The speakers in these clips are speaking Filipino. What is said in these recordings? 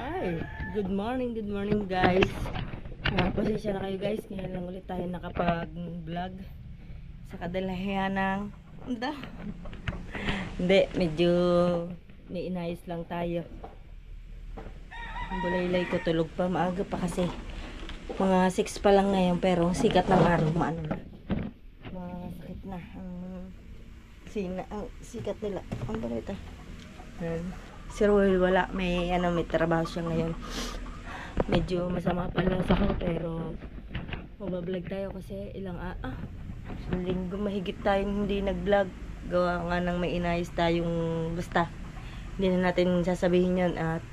Hi! Good morning guys. Pasensya na kayo guys, ngayon lang ulit tayo nakapag-vlog sa kadalahian ng hindi, medyo may inayos lang tayo. Ang bulaylay ko tulog pa, maaga pa kasi mga 6 pa lang ngayon, pero sikat ng araw, maano na, masakit na ang sikat nila. Ang balita si Roel wala, may trabaho siya ngayon. Medyo masama pala sa ko, pero mabablog tayo kasi ilang linggo mahigit tayong hindi nag-vlog. Gawa nga ng may inayos tayong, basta hindi na natin sasabihin yun at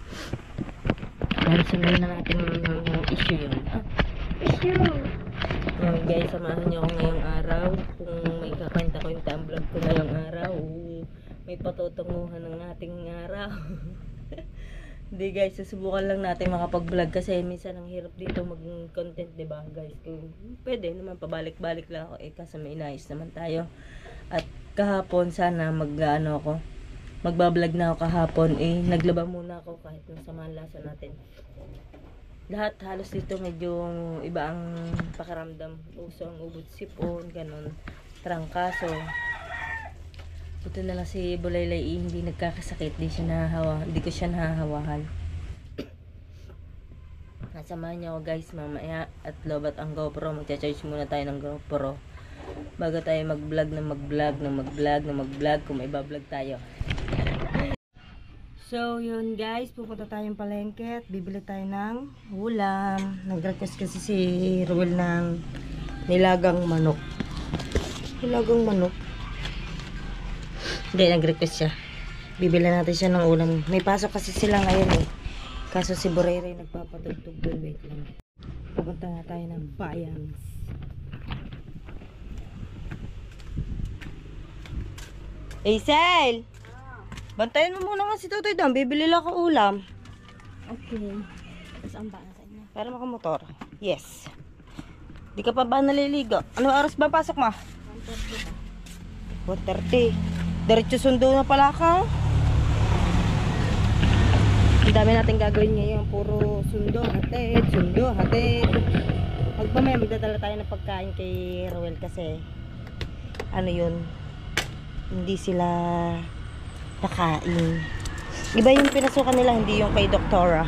sundan na natin yung issue yun. Guys, samahan nyo ako ngayong araw kung may kakwenta ko yung vlog ko ngayong araw. May patutunguhan ng ating araw. Hindi guys, susubukan lang natin makapag-vlog kasi minsan ang hirap dito mag-content, diba guys? Kung pwede naman pabalik-balik lang ako, kasi may inayos naman tayo. At kahapon sana magbablog na ako kahapon, naglaba muna ako kahit nasa malasa natin. Lahat halos dito medyo iba ang pakiramdam, usong ubod sipon, ganun, trangkaso. Buto na lang si Bulaylay hindi nagkakasakit, hindi ko siya nahahawahan. Nasamahan niyo ako guys mamaya at lobat ang GoPro. Magcha-charge muna tayo ng GoPro bago tayo mag-vlog kung may bablog tayo. So yun guys, pupunta tayong palengke at bibili tayo ng ulam. Nag-request kasi si Ruel ng nilagang manok. Hindi, nag-request siya. Bibili natin siya ng ulam. May pasok kasi sila ngayon Kaso si Borere nagpapatugtog doon. Wait lang. Pupunta na tayo ng bayan. Hazel! Bantayan mo muna nga si Totoy doon. Bibili lang ako ulam. Okay. Saan ba sa inyo? Para makamotor. Yes. Di ka pa ba naliligo? Ano oras ba pasok mo? 1:30. Diretso sundo na pala ka. Ang dami natin gagawin ngayon. Puro sundo, hatid. Magpamaya magdadala tayo ng pagkain kay Roel kasi hindi sila nakain. Iba yung pinasukan nila, hindi yung kay Doktora.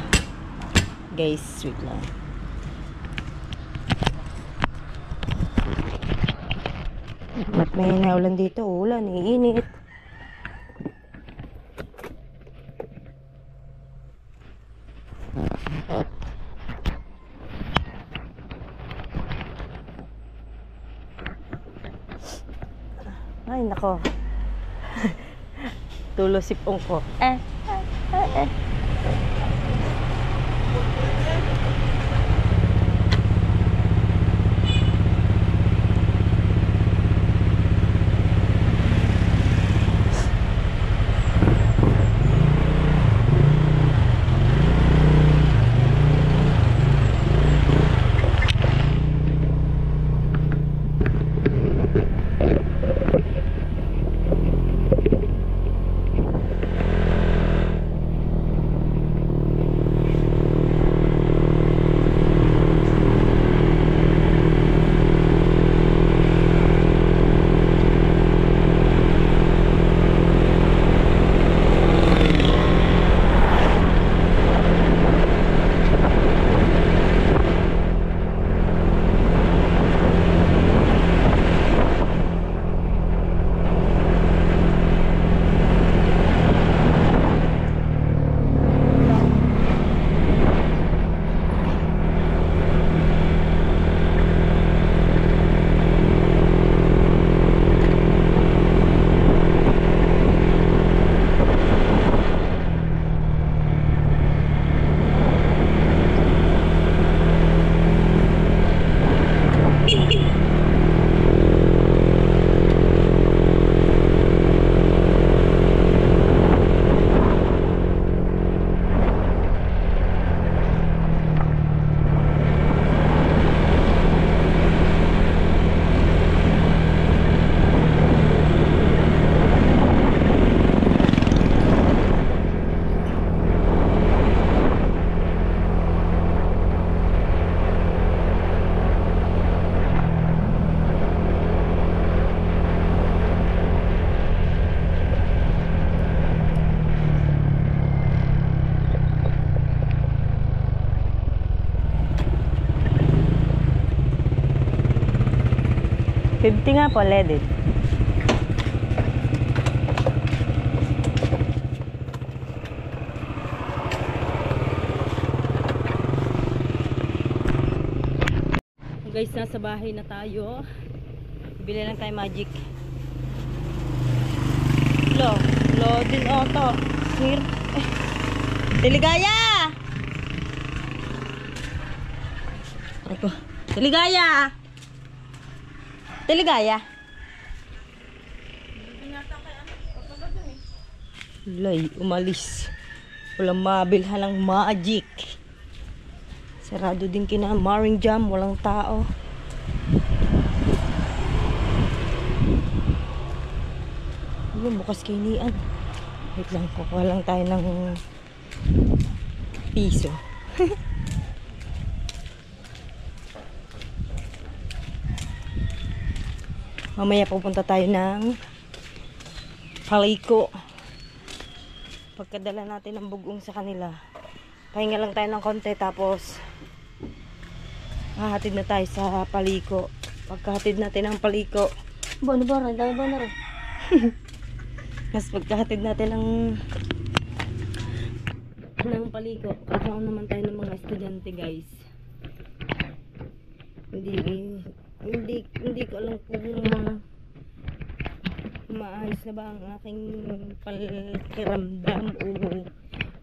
Guys, sweet lang. Ba't may naulan dito? Ulan, iinit. Ay, nako. Tulo sipong ko. 50 nga po, leaded. Guys, nasa bahay na tayo. Bili lang tayo magic. Loading auto. Sir. Teligaya! Ako. Teligaya! Teligaya! Lay, umalis. Walang mabilhan ng magic. Sarado din kina Maring Jam, walang tao. Ayun, bukas kainian. Wait lang, kukuha lang tayo ng piso. Mamaya pupunta tayo ng Paliko. Pagkadala natin ng bugong sa kanila, pahinga lang tayo ng konti, tapos hahatid na tayo sa Paliko. Pagkahatid natin ng Paliko, dami ba na rin. Mas pagkahatid natin ng Paliko, kasama naman tayo ng mga estudyante, guys. Hindi ko alam kung maayos na ba ang aking pakiramdam o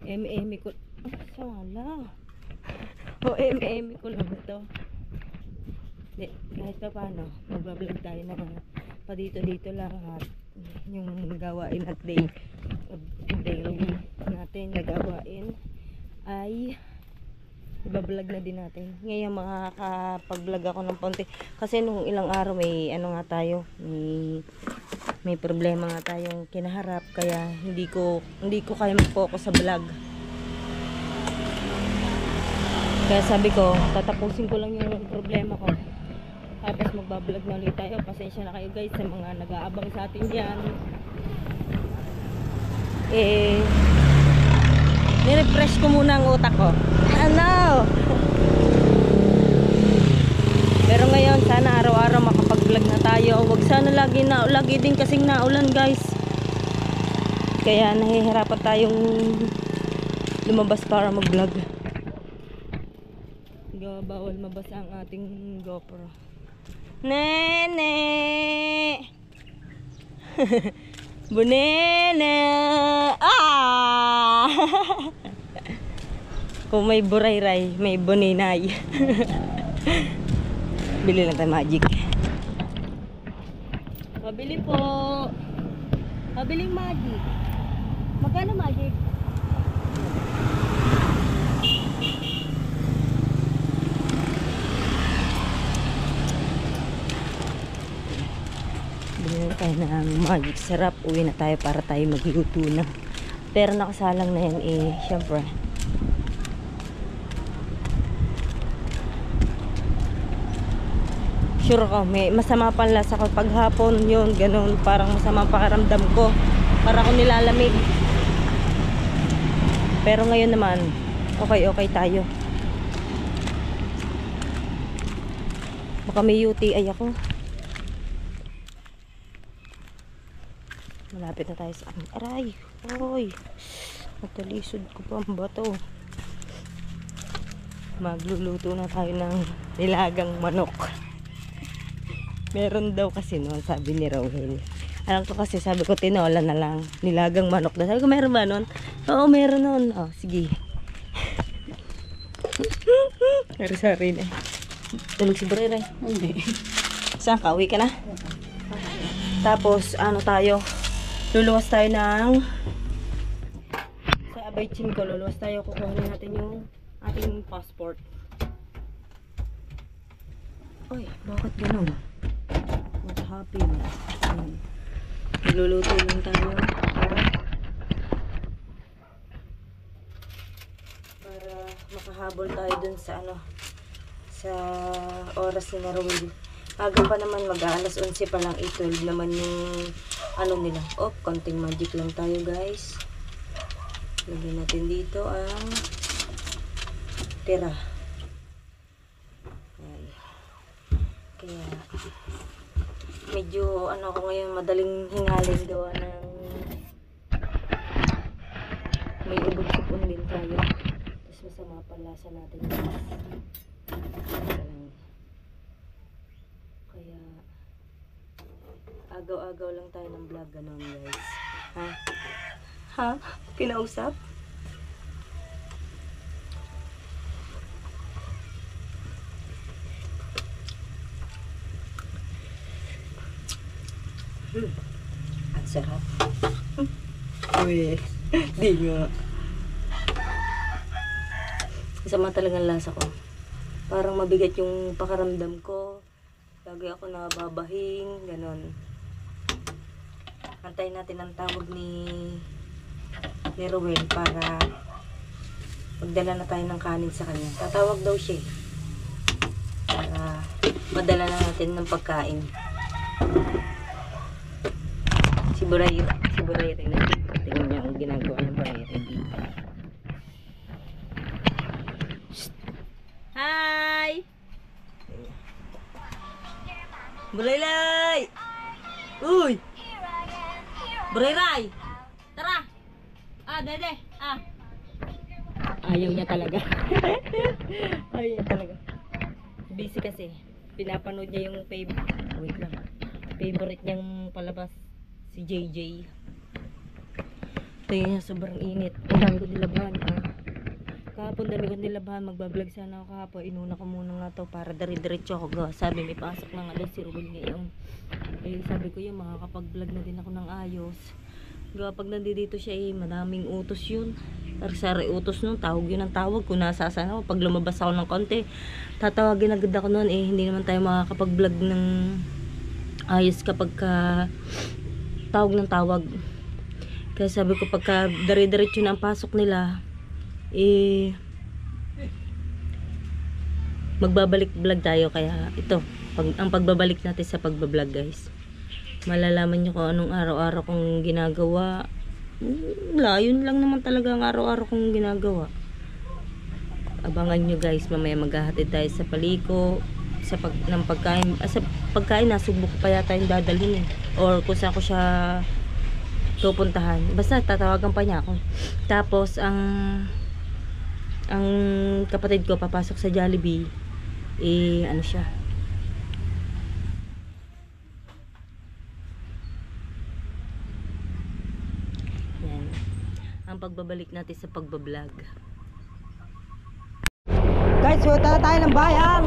eme ko. Sala. O eme ko lang ito. Hindi, kahit pa paano, magbablog tayo na pa dito lang at yung gawain at daily natin na gawain ay ibablog na din natin. Ngayon makakapag-vlog ako ng konti kasi nung ilang araw may ano nga tayo, may problema nga tayong kinaharap, kaya hindi ko kaya mag-focus sa vlog. Kaya sabi ko, tatapusin ko lang yung problema ko, tapos magbablog na ulit tayo. Pasensya na kayo guys sa mga nag-aabang sa atin dyan. Nirefresh ko muna ang utak ko. Ano? Pero ngayon sana araw-araw makapag-vlog na tayo. Huwag sana lagi din kasing naulan guys. Kaya nahihirapan tayong lumabas para mag-vlog. Bawal mabasa ang ating GoPro. Nene! Bunene! Ah! Kung may burayray, may buninay. Bili lang tayo magic. Pabili po. Pabiling magic. Magkano magic? Bili tayo ng magic sarap. Uwi na tayo para tayo magluto na. Pero nakasalang na yan syempre. Sure ko, may masama pang lasa ko pag hapon yun, ganun, parang masama pakaramdam ko, para ako nilalamig. Pero ngayon naman okay tayo. Baka may UTI ako. Malapit na tayo sa aray, oy, natalisod ko pa ang bato. Magluluto na tayo ng nilagang manok. Meron daw kasi noon, sabi ni Rowel. Alam ko kasi, sabi ko tinola na lang, nilagang manok daw. Sabi ko meron ba noon? Oo, meron noon. Oh, sige. Sorry na. Tulog si Brera. Hindi. Saan ka? Uwi ka na? Tapos, ano tayo? Luluwas tayo ng sa Abay Chinko. Luluwas tayo. Kukuhanin natin yung ating passport. Ay, bakit ganun? What happened? Nagluluto lang tayo para makahabol tayo dun sa sa oras ni Marwil. Aga pa naman, mag-aalas 11 pa lang, 12 naman yung nila. Oh, konting magic lang tayo guys. Lagyan natin dito ang tira. Kaya Medyo ano ako ngayon, madaling hingalin gawa ng may ubod sipon din tayo. Tapos masama panlasa natin. Kaya agaw-agaw lang tayo ng vlog ganun guys. Ha? Ha? Kinausap? Ang sarap. Uy, di nga. Sama talagang lasa ko. Parang mabigat yung pakaramdam ko. Lagi ako nababahing, ganon. Antayin natin ang tawag ni Rowel para magdala na tayo ng kanin sa kanya. Tatawag daw siya para madala na natin ng pagkain. Si Burayra na dito. Tingnan niyo ang ginagawa ng Burayra dito. Hi! Buraylay! Uy! Burayray! Tara! Dede! Ayaw niya talaga. Ayaw niya talaga. Busy kasi. Pinapanood niya yung favorite niyang palabas. Si JJ. Tingnan niya, sobrang init. Ang dami ko nilabahan. Kahapon dami ko nilabahan. Magbablog sana ako kahapon. Inuna ko muna nga to para dire-diretso ako. Sabi may pasok na nga daw si Rowel ngayon. Sabi ko yun, makakapag-vlog na din ako ng ayos. Pag nandito siya madaming utos yun. Sari utos nun. Tawag yun ang tawag. Kung nasasana ako, pag lumabas ako ng konti, tatawagin agad ako nun. Hindi naman tayo makakapag-vlog ng ayos kapag tawag ng tawag. Kaya sabi ko pagka dire-diretso na ang pasok nila, magbabalik vlog tayo. Kaya ito, ang pagbabalik natin sa pagbablog guys. Malalaman nyo kung anong araw-araw kong ginagawa. Yun lang naman talaga ang araw-araw kong ginagawa. Abangan nyo guys, mamaya maghahatid tayo sa paliko. Sa pagkain, nasubok ko pa yata yung dadalhin or kung saan ko siya pupuntahan. Basta tatawagan pa niya ako. Tapos ang kapatid ko papasok sa Jollibee, ano siya, yan ang pagbabalik natin sa pagbablog guys. Punta na tayo ng bayan.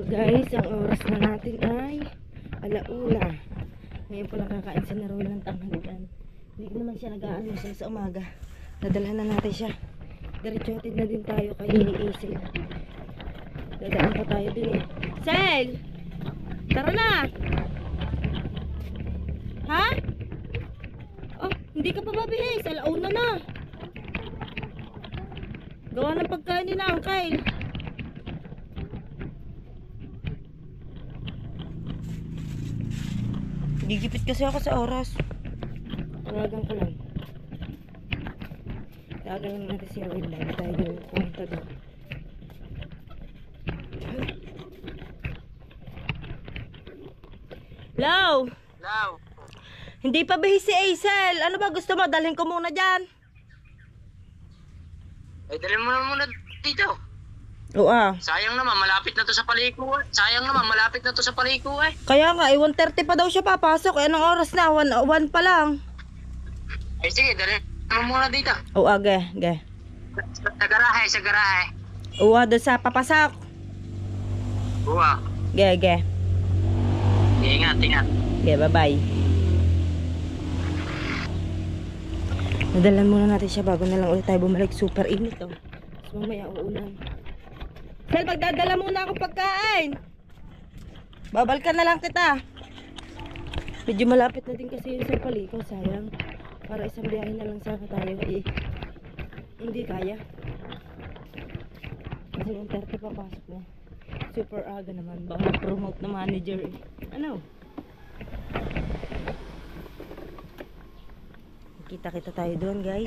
Guys, ang oras na natin ay 1:00. Ngayon po nakakain si Rowel ng tanghalian. Hindi naman siya nag-aalmusal sa umaga. Nadalhan na natin siya. Diretso hatid na din tayo kay Isel. Dadaan pa tayo din eh. Sel! Tara na! Ha? Oh, hindi ka pa mabihis. 1:00 na. Gawa ng pagkain ni Uncle. Gigipit kasi ako sa oras. Tawagan ko lang. Tawagan lang natin siya. Wait lang. Tayo pumunta doon. Hello? Hello. Hindi pa bihis si Aisel. Ano ba gusto mo? Dalhin ko muna dyan. Eh, dali mo na muna dito. Oo ah. Sayang naman, malapit na to sa paliko. Sayang naman, malapit na to sa paliko eh. Kaya nga, 1:30 pa daw siya papasok. Eh, anong oras na? 1 pa lang. Ay, sige, dali mo muna dito. Oo ah, ge. Sa garahe, sa garahe. Oo ah, doon sa papasok. Uwa. Ge. Ingat, ingat. Okay, bye-bye. Nadalan muna natin siya bago na lang ulit tayo bumalik. Super init oh. So, mamaya uulan. Sel, magdadala muna ako pagkain. Babalikan na lang kita. Medyo malapit na din kasi yun sa paliko. Sayang. Para isang biyahe na lang sana tayo. Eh, hindi kaya. Kasi yung 30 papasok na. Super aga naman. Baka promote na manager eh. Ano? Kita-kita tayo doon, guys.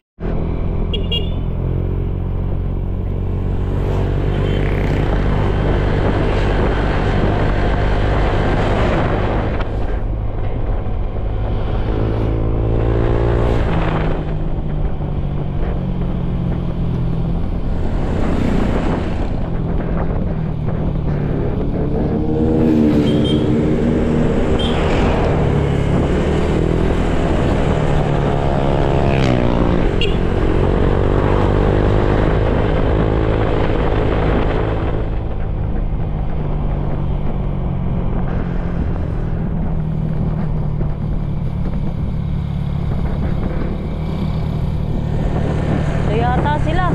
Sila.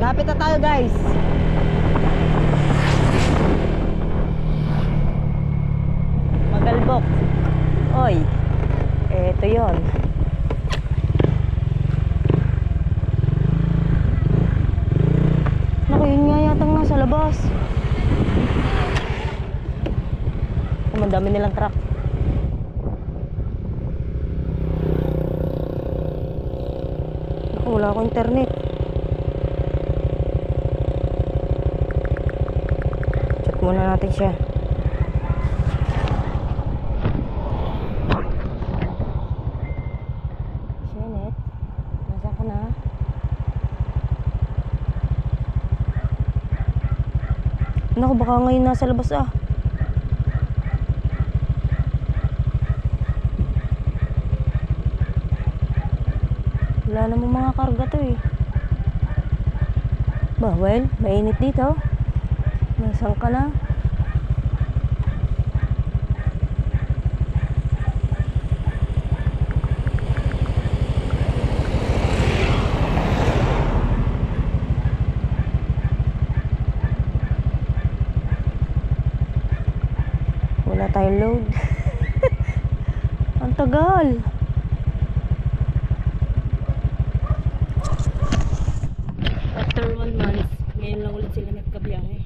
Lapit na tayo, guys. Magalbok. Oy. Eto yon. Naku, yun nga yatang nasa labas. Madami nilang truck. Naku, wala akong internet. Muna natin siya. Janet, nasaan ka na? Naku, baka ngayon nasa labas ah. Wala namang mga karga to eh. Bah, well, mainit dito. Nasaan ka na? Wala tayong load. Ang tagal. After 1 month, ngayon lang ulit sila nagkabiyahe.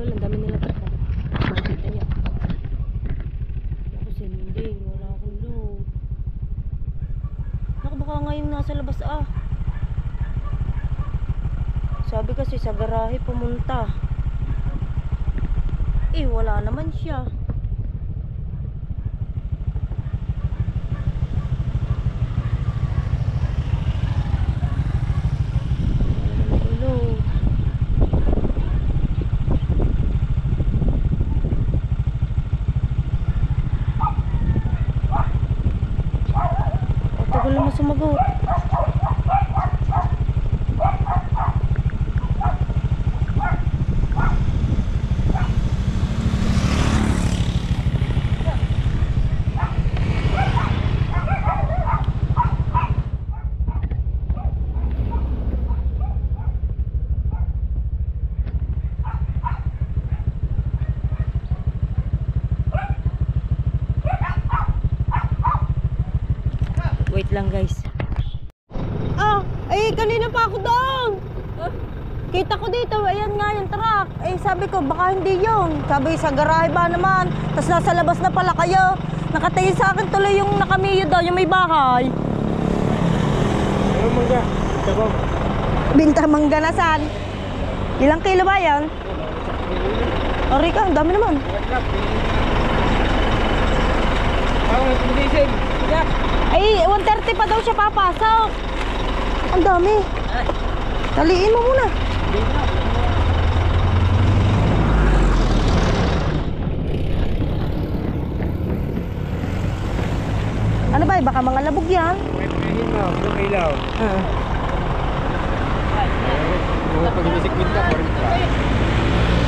Ang dami nila truck. Makikita niya. Ako sinding, wala akong load. Naku, baka ngayong nasa labas ah. Sabi kasi sa garahe pumunta. Eh, wala naman siya. lang guys. Kanina pa ako doon. Kita ko dito, ayan nga yung truck. Sabi ko, baka hindi yun. Sabi, sa garahe ba naman? Tapos nasa labas na pala kayo. Nakatingin sa akin tuloy yung nakamiyo daw, yung may bahay. Ano mangga? Binta mangga na saan? Ilang kilo ba yan? Rika, ang dami naman. Ay, 130 pa daw siya papasok. Ang dami. Taliin mo muna. Ano ba? Baka mga labog yan. May ilaw. Pag bisik pinta,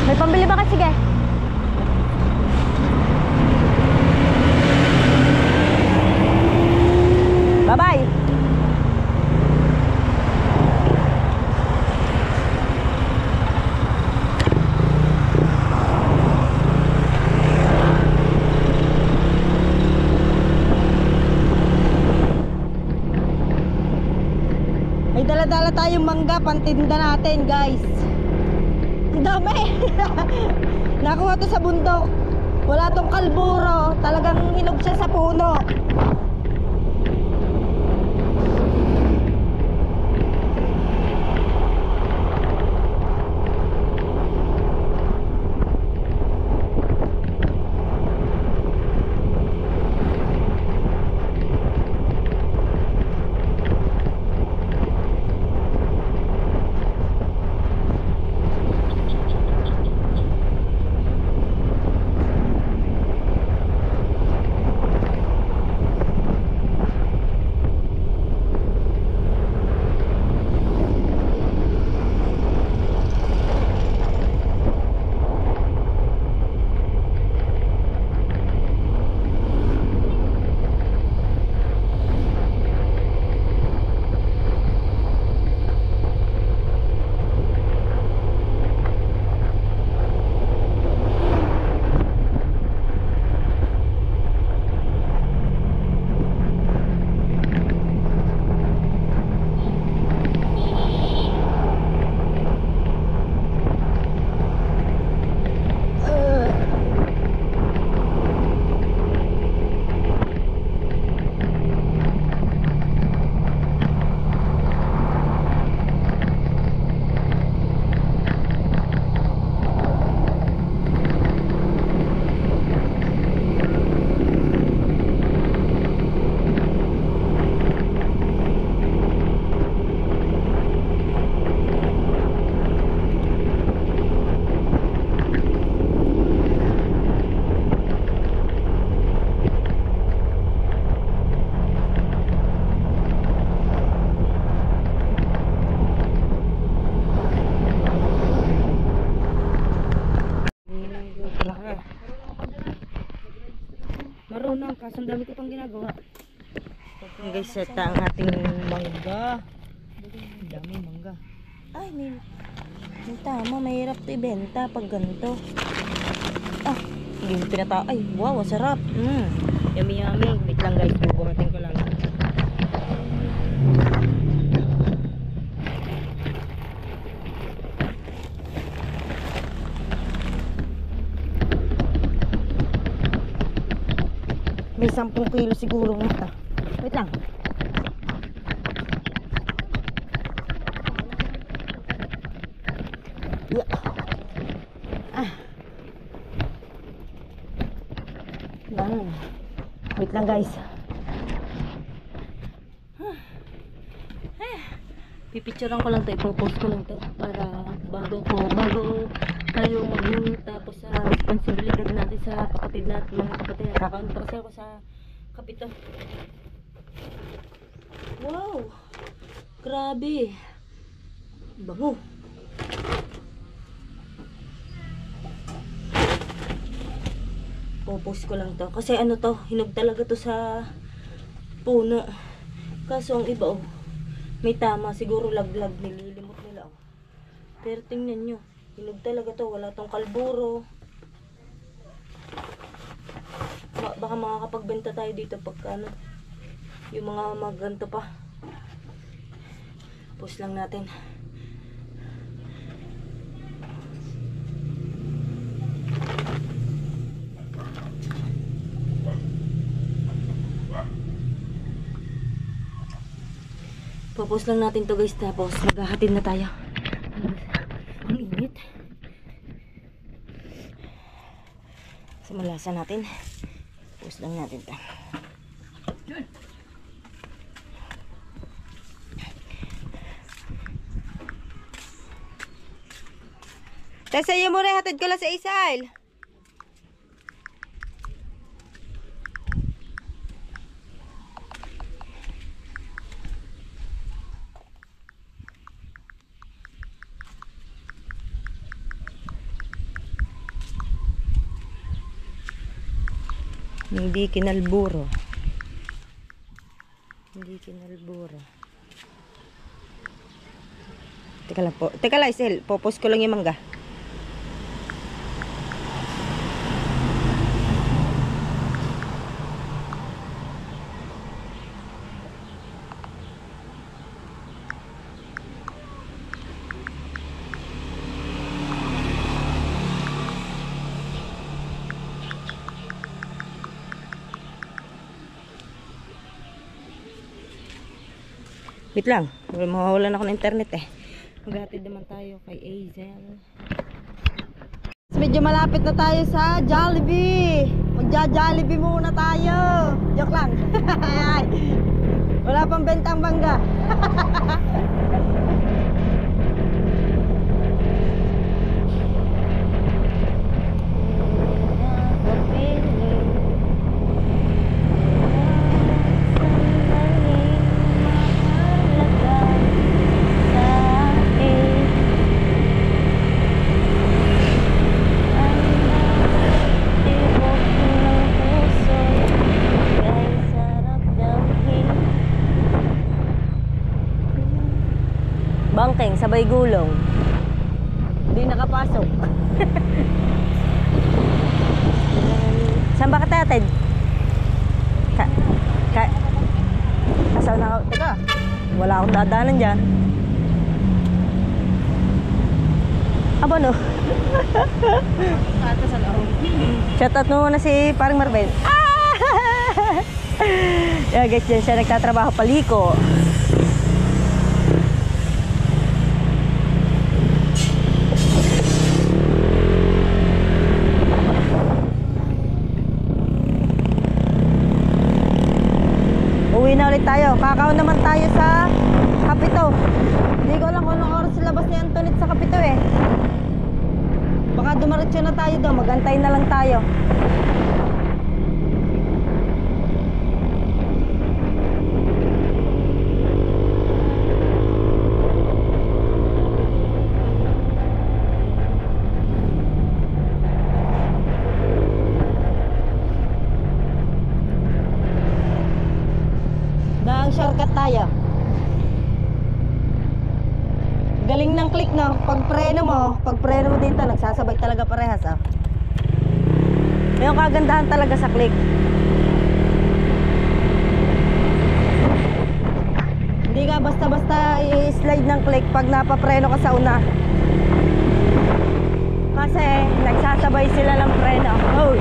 May pambili ba ka? Sige. Bye-bye. May dala-dala tayong mangga, pantinda natin guys. Ang dami. Nakuha to sa bundok. Wala tong kalburo. Talagang hinog siya sa puno. Marunong, kaso ang dami ko pang ginagawa. Guys, set ang ating mangga. Ang dami mangga. Ay, may tama, mahirap to ibenta pag ganito. Hindi mo pinata. Ay, wow, sarap. Yummy yummy. Wait lang guys, bubuhatin ko lang. May 10 kilo siguro nito. Wait lang. Yeah. Wait lang guys. Pipicturean ko lang to, ipopost ko lang to para bago tayo tapos sa responsibilidad natin sa kapatid natin, mga kapatid. Kakaunta kasi ako sa kapito. Wow! Grabe! Bango! Popost ko lang to kasi ano to, hinog talaga to sa puno. Kaso ang iba may tama, siguro laglag, nililimot nila pero tingnan nyo, hinog talaga to, wala tong kalburo. Baka makakapagbenta tayo dito pagka ano, Yung mga maganto pa. Push lang natin. Papos lang natin to guys, tapos maghahatid na tayo. Ang init. So malasa natin. Pus lang natin to. Tessa, yung muna hatid ko lang sa Isail. Hindi kinalburo. Hindi kinalburo. Teka lang po. Teka lang, Isel. Popos ko lang yung mangga. Wait lang, mawawalan ako ng internet eh. Maghatid naman tayo kay Azel. Medyo malapit na tayo sa Jollibee. Magja-Jollibee muna tayo. Joke lang. Wala pang bentang bangga. Bangkeng, sabay gulong. Hindi nakapasok. Saan ba katatid? Asaw na ako. Teka, wala akong dadaanan dyan. Aba no? Shoutout mo muna si paring Marvel. Yeah, guys, dyan siya nagtatrabaho paliko. Uwi na ulit tayo. Kakaon naman tayo sa Kapito. Hindi ko alam kung anong oras labas ni Antoinette sa Kapito eh. Baka dumaretso na tayo daw. Magantay na lang tayo. Shortcut tayo. Galing ng click no. Pag preno mo dito nagsasabay talaga parehas ah. Yung kagandahan talaga sa click. Hindi ka basta-basta i-slide ng click pag napapreno ka sa una. Kasi nagsasabay sila ng preno. Oh.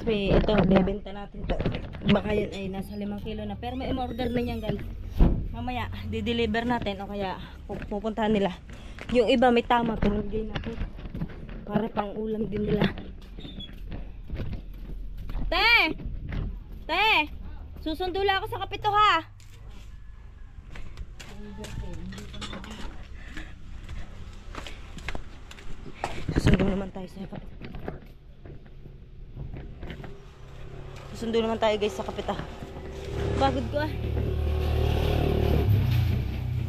Ito, bebenta natin to. Baka yan ay nasa 5 kilo na. Pero may order na yan guys. Mamaya, di-deliver natin o kaya pupuntahan nila. Yung iba may tama, pero hindi natin. Para pang ulam din nila. Te! Te! Susundo lang ako sa kapito ha! Susundo naman tayo sa kapito. Susundo naman tayo guys sa kapito. Pagod ko ah.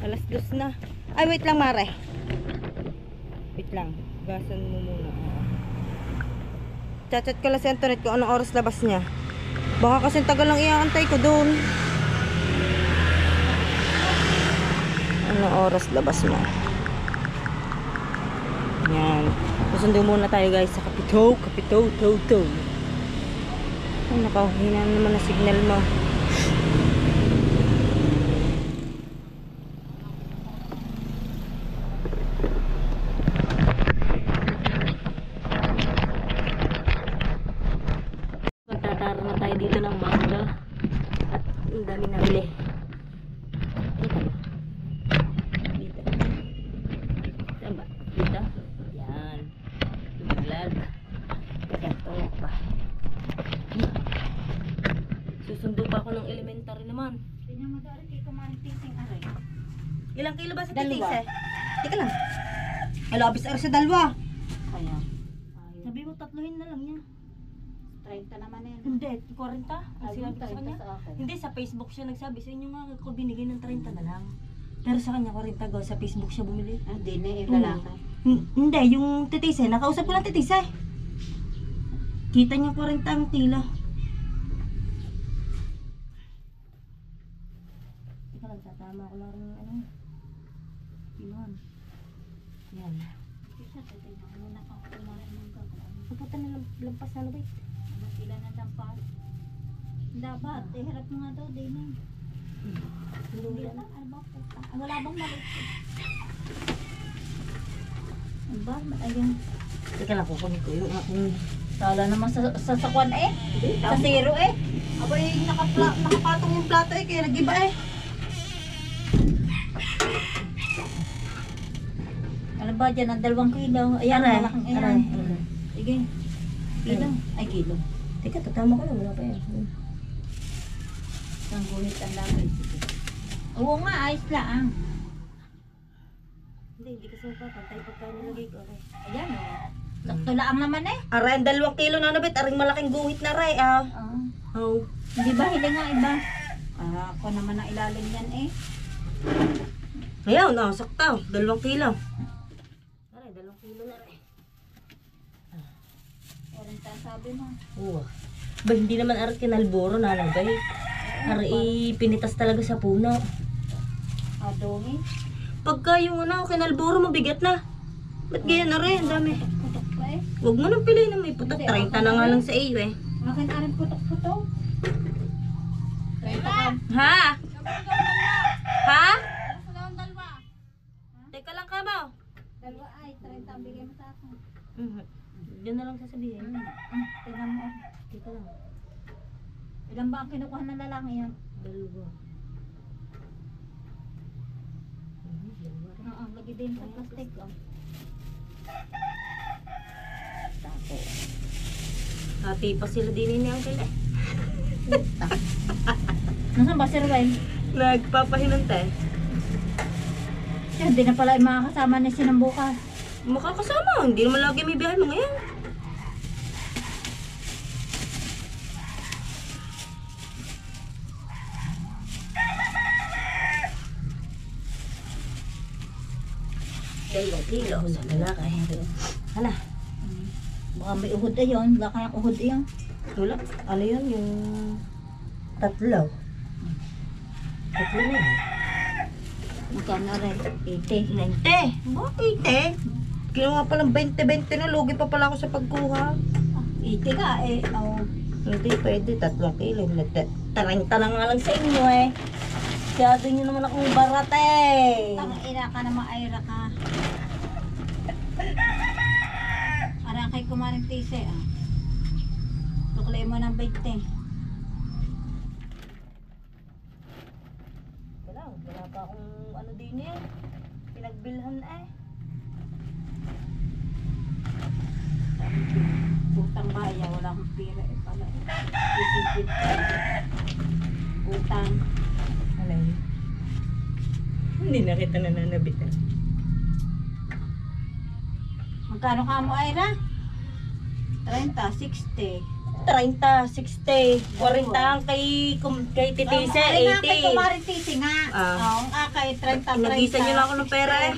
Alas 2 na. Ay wait lang Mare. Wait lang. Gasan mo muna. Chat-chat ko lang sa internet kung anong oras labas niya. Baka kasi tagal lang iaantay ko doon. Anong oras labas mo? Yan. Susundo muna tayo guys sa kapito. Kapito. Ay nakahina naman na signal mo. Magtatara na tayo dito ng mangga. At ang dami nabili. Dito. Saan ba? Dito? Yan. Lumalag. Ganto pa. Susundo pa ako ng elementary naman. Tingnan mo daw rin kay kumantising aray. Ilang kilo ba sa Dalawa. titis eh? Teka lang. Alabis ar sa dalawa. Kaya. Sabi mo tatluhin na lang niya. 30 naman yan. Hindi, 40. Ang sinabi ko sa kanya. Sa akin. Hindi, sa Facebook siya nagsabi. Sa inyo nga ako binigay ng 30 na lang. Pero sa kanya 40 go. Sa Facebook siya bumili. Ah, di na yung lalaki. Hindi, yung titis eh. Nakausap ko lang titis eh. Kita niya 40 ang tila. Teka lang, tatama ko lang rin ano. Pinuhan. Yan. Isa, titignan mo na kung kumain ng gagawin. Ang puta na lampas na labay. Ano sila na dampas? Dapat, hirap mo nga daw, din eh. Hindi na, ano ba puta? Ah, wala bang maliit? Ano ba? Ayun. Teka lang, kukunin ko yung akong... Sala naman sa sakwan eh. Sa zero eh. Abay, nakapatong yung plato eh, kaya nag-iba eh. Ano ba dyan? Ang 2 kilo. Ayan, Aray, malaking ayan. aray. Sige. Kilo. Ay, kilo. Teka, tatama ko lang, wala pa yan. Ang guhit ang lamay. Sige. Oo nga, ayos lang. Hindi kasi magpapantay pagka nilagay ko. Okay. Ayan o. Sakto lang naman eh. Aray, ang 2 kilo na nabit, aring malaking guhit na ray, ah. Oh. Hindi ba hili nga iba? Ako naman ang ilalim yan eh. Ayaw, sakto, 2 kilo. Aray, 2 kilo na ray. Orin ta sabi mo. Oo. Ba, hindi naman aray kinalboro na nabay. Aray, pinitas talaga sa puno. Adongi. Pagka yung kinalboro, mabigat na. Ba't ganyan na rin, ang dami. Putok pa eh. Huwag mo nang piliin na may putok. 30 na nga lang sa iyo eh. Akin arin putok-putok. 30 ka. Ha? Ha? Teka lang ka mo. 2 ay, 30 ang bigay mo sa akin. Diyan na lang sasabihin. Tingnan mo. Teka lang. Ilan ba ang kinukuha ng lalaki yan? 2. Oo, lagi din sa plastic. Oh. Hati pa sila din ni Uncle eh. Nasaan ba si Ruel? Nagpapahinante. Hindi na pala yung mga kasama ni Sinang bukas. Makakasama. Hindi naman lagi may biyahe mo ngayon. Kilo sa lalaki. Hala. Baka may uhod na yun. Baka kayang uhod yun. Wala. Ano yun? Yung 3. 3 na yun. Magkano rin? 80. 90. Bakit 80? Kinuha pa lang 20-20 na. Lugi pa pala ako sa pagkuha. 80 ka eh. Oh. Hindi pwede. 3 kilo. 30 na nga lang sa inyo eh. Masyado nyo naman akong barat eh. Tang-ina ka naman, Ira ka. Arang kay kumaring tise ah. Tuklay mo ng 20. Wala pa akong ano din eh. Pinagbilhan eh. Putang bayan. Kaya wala akong pira eh pala. Isipin ko. Utang. Alay. Hindi na kita nananabitan. Magkano ka mo, Ira? 30, 60. 30, 60, 40 ang kay Titise, Ay, nga, kay 80. Kumaritisi nga. Ah. Oo, ang akay, 30, 30. Nagisan nyo lang ako ng pera eh.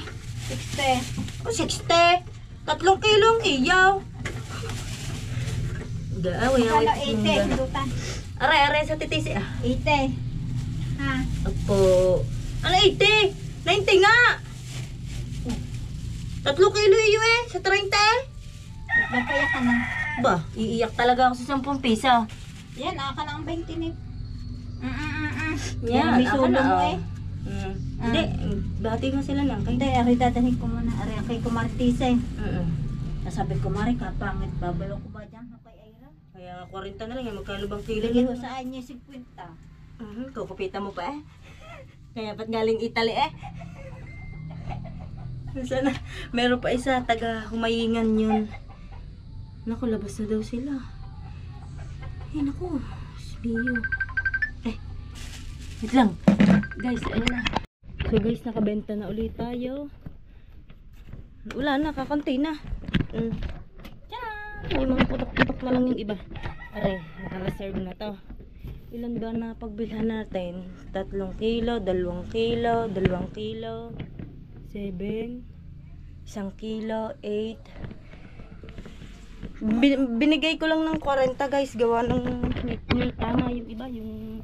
60. Oh, 60. 3 kilong iyaw. Gawin Magkano, awit 80, hilutan. Are sa Titise ah. 80. Ha? Opo. Ano 80? 90 nga. 3 kilo iyo eh, sa 30 eh. Nagkaya ka na. Ba, iiyak talaga ako sa 10 piso. Yan, aka na ang 20 ni. Yan, may ako sulo na, mo oh. eh. Hindi, bati nga sila lang. Hindi, ari dadahin ko muna. Ari kay Kumaritise. Mm. Nasabi ko, Mari, kapangit. Babalo ko ba dyan? Kapay Ira? Kaya 40 na lang, eh, magkano bang kilo Lagi nito? ko sa anya 50. Kukupita mo pa eh. Kaya ba't galing Italy eh? Sana, meron pa isa, taga humayingan yun. Naku, labas na daw sila. Ay, naku. Spiyo. Eh, wait lang. Guys, ayun na. So guys, nakabenta na ulit tayo. Wala na, kakunti na. Tiyan! May mga putok-putok na lang yung iba. Aray, nakareserve na to. Ilan ba na pagbilhan natin? 3 kilo, 2 kilo, 2 kilo, 7, 1 kilo, 8. Binigay ko lang ng 40 guys, gawa ng tama yung iba, yung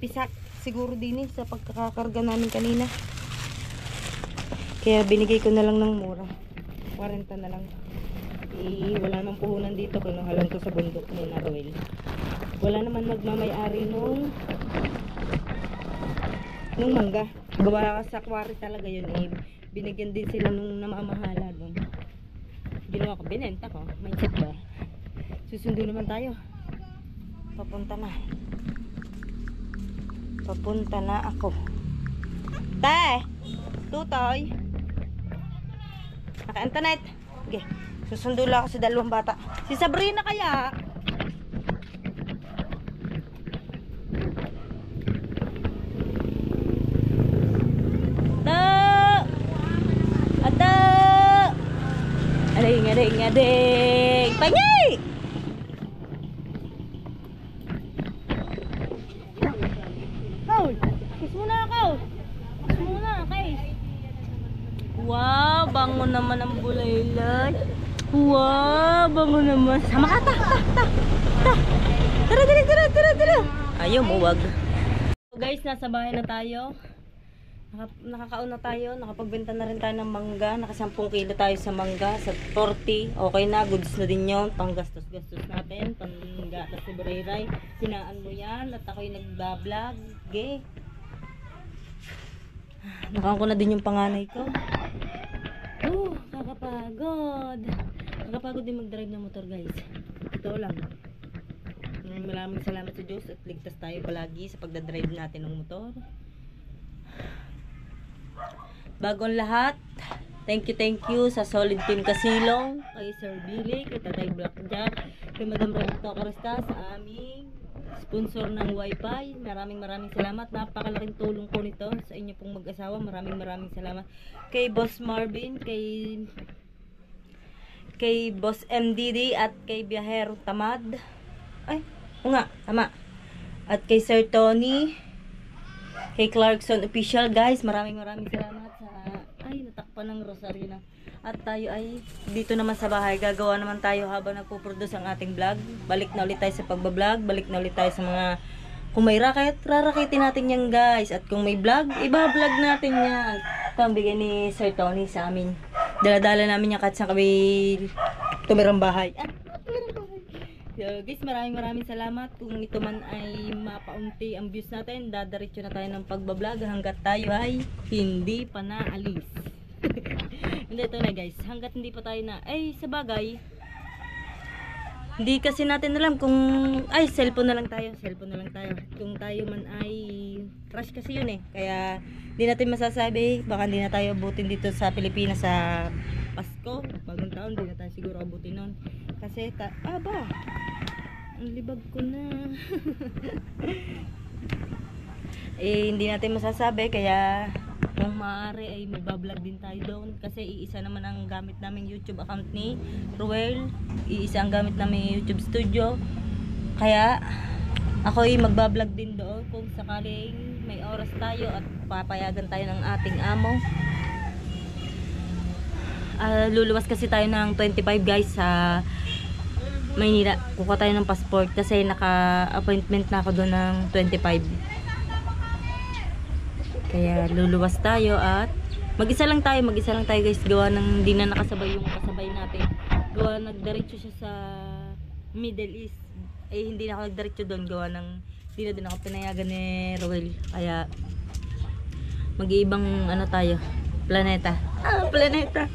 pisak siguro din sa pagkakakarga namin kanina. Kaya binigay ko na lang ng mura. 40 na lang. Wala nang puhunan dito, kinuha lang ko sa bundok ni Naruel. Wala naman magmamay-ari nung mangga. Gawa sa quarry talaga yun eh. Binigyan din sila nung namamahala doon. Ginawa ko, binenta ko. Mindset ba? Susundo naman tayo. Papunta na. Papunta na ako. Tay! Tutoy! Naka-internet. Okay. Susundo lang ako sa 2 bata. Si Sabrina kaya? Ading, panyay! Kau, kiss muna ako. Kiss muna, guys. Wow, bango naman ang bulaylay. Wow, bango naman. Sama ka, ta. Tara. Ayaw mo, wag. So guys, nasa bahay na tayo. Nakakaon na tayo, nakapagbenta na rin tayo ng mangga, naka 10 kilo tayo sa mangga, sa 40, okay na, goods na din yun, panggastos-gastos natin, panggatas ni Burayray, sinaan mo yan, at ako'y nagbablog, okay? Nakaon ko na din yung panganay ko. Nakakapagod din mag-drive ng motor guys, ito lang. Maraming salamat sa Diyos at ligtas tayo palagi sa pagdadrive natin ng motor. Bagong lahat, thank you sa solid team Kasilong, kay Sir Billy, kay Tatay Blackjack, kay Madam Roberto Carista sa aming sponsor ng wifi. Maraming salamat, napakalaking tulong po nito sa inyo pong mag-asawa. Maraming salamat kay Boss Marvin, kay Boss MDD at kay Biyahero Tamad, ay, tama, at kay Sir Tony, kay Clarkson Official. Guys, maraming salamat sa natakpan ng rosaryo na. At tayo ay dito naman sa bahay, gagawa naman tayo habang nagpo-produce ang ating vlog. Balik na ulit tayo sa pagbablog, balik na ulit tayo sa mga, kung may rarakitin natin yan guys, at kung may vlog, iba-vlog natin yan. Ito ang bigay ni Sir Tony sa amin, dala-dala namin yan kahit saan kami tumirang bahay. So guys, maraming salamat. Kung ito man ay mapaunti ang views natin, dadaretso na tayo ng pagbablog hanggat tayo ay hindi pa naalis. Hindi, ito na guys, hanggat hindi pa tayo na, ay sa bagay, hindi kasi natin alam kung, ay cellphone na lang tayo. Kung tayo man ay crash kasi yun eh, kaya hindi natin masasabi, baka hindi na tayo abutin dito sa Pilipinas sa Pasko, bagong taon, hindi na tayo siguro abutin nun. Kasi aba, ang libag ko na. Hindi natin masasabi, kaya kung maaari ay magbablog din tayo doon. Kasi iisa naman ang gamit naming YouTube account ni Ruel, iisa ang gamit naming YouTube studio. Kaya ako ay magbablog din doon kung sakaling may oras tayo at papayagan tayo ng ating amo. Luluwas kasi tayo ng 25 guys sa Maynila. Kukuha tayo ng passport kasi naka-appointment na ako doon ng 25. Kaya luluwas tayo at mag-isa lang tayo guys. Gawa ng hindi na nakasabay yung kasabay natin. Gawa nagdiretso siya sa Middle East. Hindi na ako nagdiretso doon. Gawa ng hindi na din ako pinayagan ni Roel. Kaya mag-iibang ano tayo, planeta. Planeta.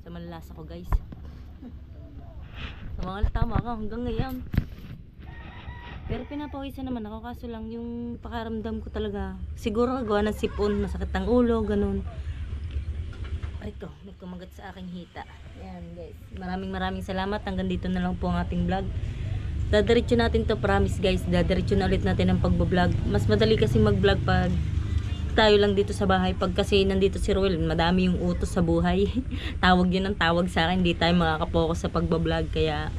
Sa Manlasa ko guys. Sa mga tama ka hanggang ngayon. Pero pinapawisan naman ako, kaso lang yung pakaramdam ko talaga. Siguro gawa ng sipon, masakit ang ulo, ganun. Ito, may kumagat sa aking hita. Yan guys. Maraming salamat. Hanggang dito na lang po ang ating vlog. Dadiretso natin to, promise guys. Dadiretso na ulit natin ang pagbablog. Mas madali kasi mag-vlog pag tayo lang dito sa bahay. Pag kasi nandito si Ruel, madami yung utos sa buhay. Tawag yun ang tawag sa akin. Hindi tayo makakapokus sa pagbablog. Kaya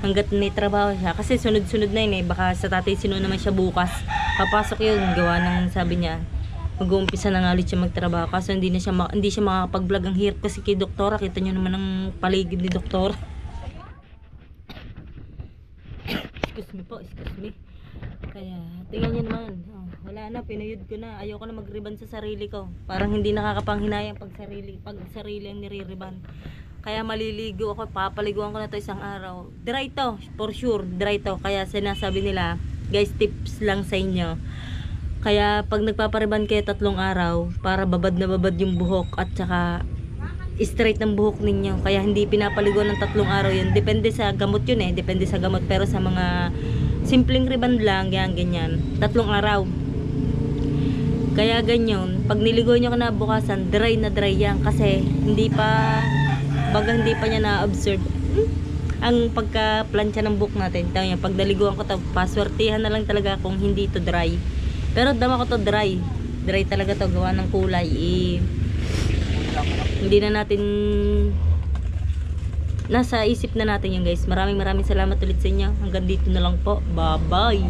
hanggat may trabaho siya. Kasi sunod-sunod na yun eh. Baka sa Tatay Sino naman siya bukas. Papasok yun. Gawa ng sabi niya, mag-uumpisa na nga ulit siya magtrabaho. Kaso hindi siya makakapag-vlog. Ang hirap kasi kay Doktora. Kita nyo naman ang paligid ni Doktora. Excuse me. Kaya tingnan nyo naman. Wala na, pinuyod ko na. Ayoko na mag-riban sa sarili ko. Parang hindi nakakapanghinayang pag sarili ang nire-riban. Kaya maliligo ako, papaliguan ko na to isang araw. Dry to, for sure, dry to. Kaya sinasabi nila, guys, tips lang sa inyo. Kaya pag nagpapariban kayo 3 araw, para babad na babad yung buhok at saka straight ng buhok ninyo. Kaya hindi pinapaliguan ng 3 araw yun. Depende sa gamot yun eh, depende sa gamot. Pero sa mga simpleng riban lang, yan, ganyan, 3 araw. Kaya ganyan, pag niligo nyo na bukasan, dry na dry yan. Kasi hindi pa niya na-observe ang pagka-plancha ng buhok natin. Pag naliguan ko to, paswertihan na lang talaga kung hindi to dry. Pero dama ko to dry talaga to, gawa ng kulay hindi na natin nasa isip na natin yun guys. Maraming salamat ulit sa inyo. Hanggang dito na lang po, bye bye.